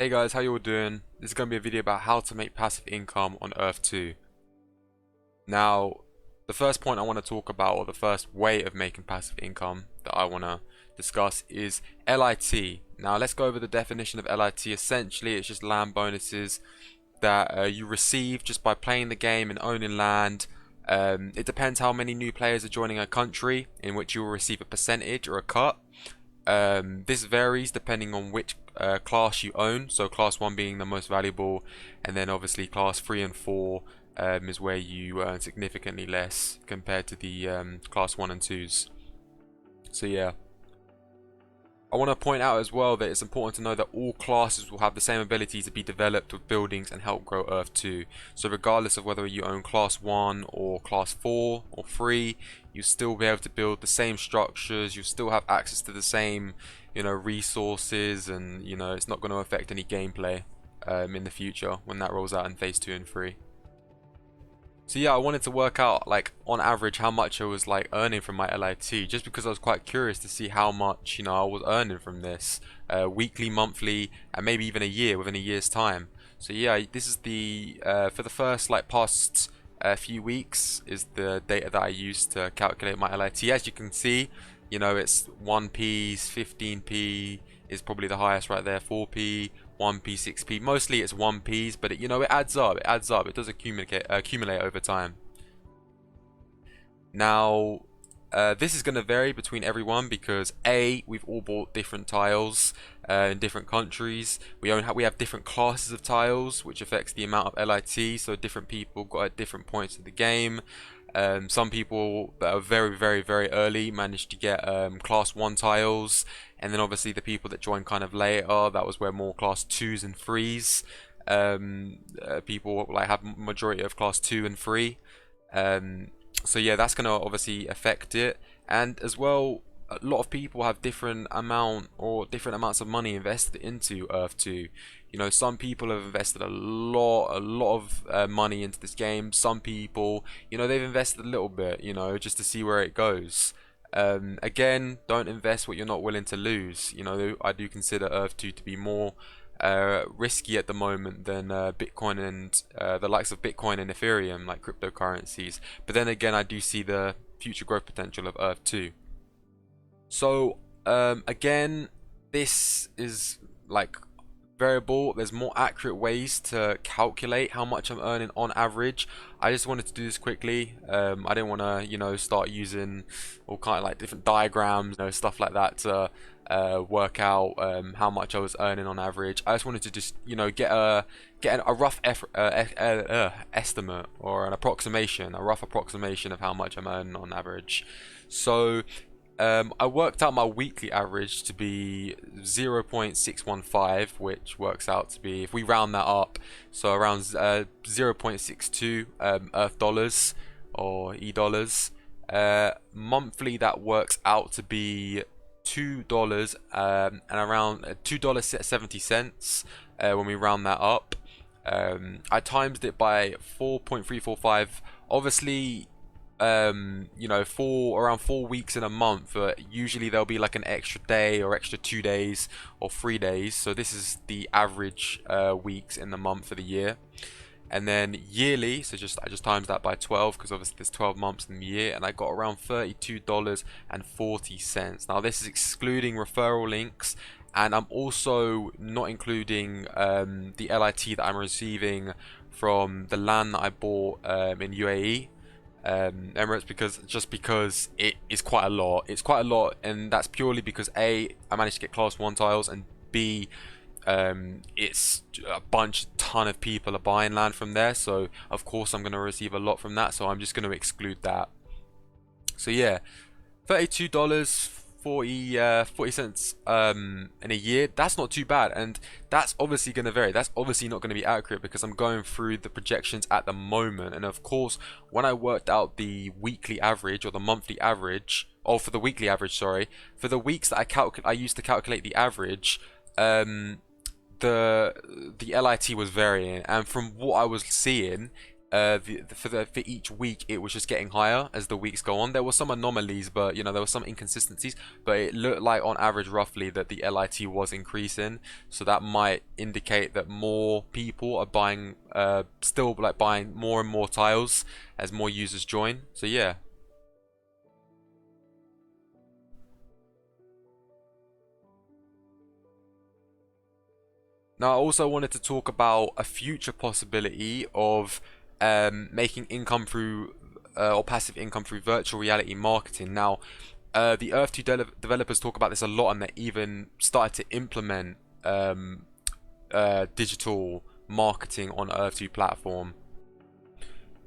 Hey guys, how you all doing? This is going to be a video about how to make passive income on Earth 2. Now, the first point I want to talk about, or the first way of making passive income that I want to discuss is LIT. Now, let's go over the definition of LIT. Essentially, it's just land bonuses that you receive just by playing the game and owning land. It depends how many new players are joining a country, in which you will receive a percentage or a cut. This varies depending on which class you own, so class 1 being the most valuable, and then obviously class 3 and 4 is where you earn significantly less compared to the class 1 and 2s. So yeah, I want to point out as well that it's important to know that all classes will have the same ability to be developed with buildings and help grow Earth 2. So regardless of whether you own class 1 or class 4 or 3, you'll still be able to build the same structures, you'll still have access to the same, resources, and it's not going to affect any gameplay in the future when that rolls out in phase 2 and 3. So yeah, I wanted to work out, like, on average how much I was like earning from my LIT, just because I was quite curious to see how much I was earning from this weekly, monthly, and maybe even a year, within a year's time. So yeah, this is the for the first past few weeks is the data that I used to calculate my LIT. As you can see, it's 1p's, 15p is probably the highest right there, 4p, 1p, 6p. Mostly it's 1p's, but it adds up. It adds up. It does accumulate over time. Now, this is going to vary between everyone because we've all bought different tiles in different countries. We have different classes of tiles, which affects the amount of LIT. So different people got at different points of the game. Some people that are very, very, very early managed to get class 1 tiles, and then obviously the people that joined kind of later, that was where more class 2s and 3s. People have majority of class 2 and 3. So yeah, that's gonna obviously affect it, and as well, a lot of people have different amounts of money invested into Earth 2. Some people have invested a lot of money into this game. Some people, they've invested a little bit, just to see where it goes. Again, don't invest what you're not willing to lose. I do consider Earth 2 to be more risky at the moment than Bitcoin and the likes of Bitcoin and Ethereum, like cryptocurrencies. But then again, I do see the future growth potential of Earth 2. So again, this is like variable. There's more accurate ways to calculate how much I'm earning on average. I just wanted to do this quickly. I didn't want to start using all kind of different diagrams, stuff like that to work out how much I was earning on average. I just wanted to just get a rough estimate, or a rough approximation of how much I'm earning on average. So I worked out my weekly average to be 0.615, which works out to be, if we round that up, so around 0.62 Earth dollars or E-dollars. Monthly, that works out to be $2 and around $2.70 when we round that up. I times it by 4.345. Obviously, around 4 weeks in a month, usually there'll be like an extra day or extra 2 days or 3 days. So this is the average weeks in the month for the year. And then yearly, so I just times that by 12, because obviously there's 12 months in the year, and I got around $32.40. Now this is excluding referral links, and I'm also not including the LIT that I'm receiving from the land that I bought in UAE. Emirates, because it is quite a lot. It's quite a lot, and that's purely because I managed to get class 1 tiles, and B, it's a ton of people are buying land from there, so of course I'm going to receive a lot from that, so I'm just going to exclude that. So yeah, $32.40 in a year, that's not too bad, and that's obviously going to vary. That's obviously not going to be accurate because I'm going through the projections at the moment, and of course when I worked out the weekly average or the monthly average, or for the weekly average, sorry, for the weeks that I used to calculate the average, the LIT was varying, and from what I was seeing, For each week it was just getting higher as the weeks go on. There were some anomalies, but you know there were some inconsistencies, but it looked like on average roughly that the LIT was increasing, so that might indicate that more people are buying, still like buying more and more tiles as more users join. So yeah. Now, I also wanted to talk about a future possibility of making income through or passive income through virtual reality marketing. Now, the Earth 2 developers talk about this a lot, and they even started to implement digital marketing on Earth 2 platform.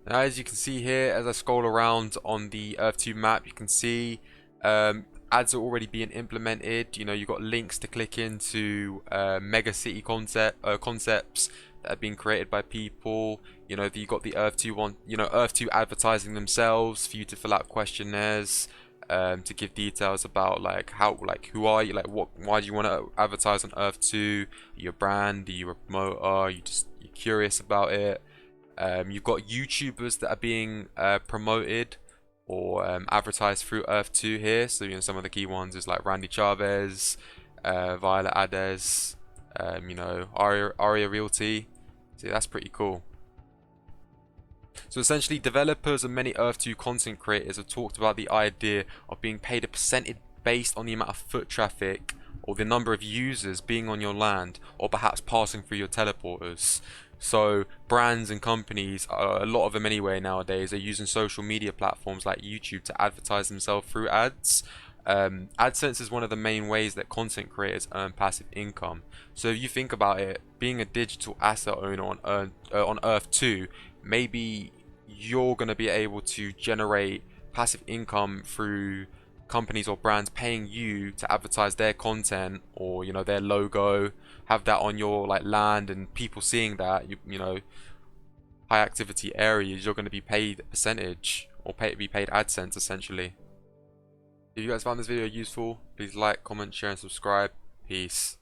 Now, as you can see here, as I scroll around on the Earth 2 map, you can see ads are already being implemented. You know, you've got links to click into mega city concepts that are being created by people. You know, you got the Earth 2 one. You know, Earth 2 advertising themselves for you to fill out questionnaires to give details about like how, like who are you, like why do you want to advertise on Earth 2? Are you a brand? Are you a promoter? Are you just you're curious about it? You've got YouTubers that are being promoted or advertised through Earth 2 here. So you know some of the key ones is like Randy Chavez, Violet Ades, you know Aria Realty. So that's pretty cool. So essentially, developers and many Earth 2 content creators have talked about the idea of being paid a percentage based on the amount of foot traffic or the number of users being on your land or perhaps passing through your teleporters. So brands and companies, a lot of them anyway nowadays, are using social media platforms like YouTube to advertise themselves through ads. AdSense is one of the main ways that content creators earn passive income. So if you think about it, being a digital asset owner on Earth 2, maybe you're going to be able to generate passive income through companies or brands paying you to advertise their content or you know their logo, have that on your like land, and people seeing that you know high activity areas, you're going to be paid a percentage or be paid AdSense essentially. If you guys found this video useful, please like, comment, share and subscribe. Peace.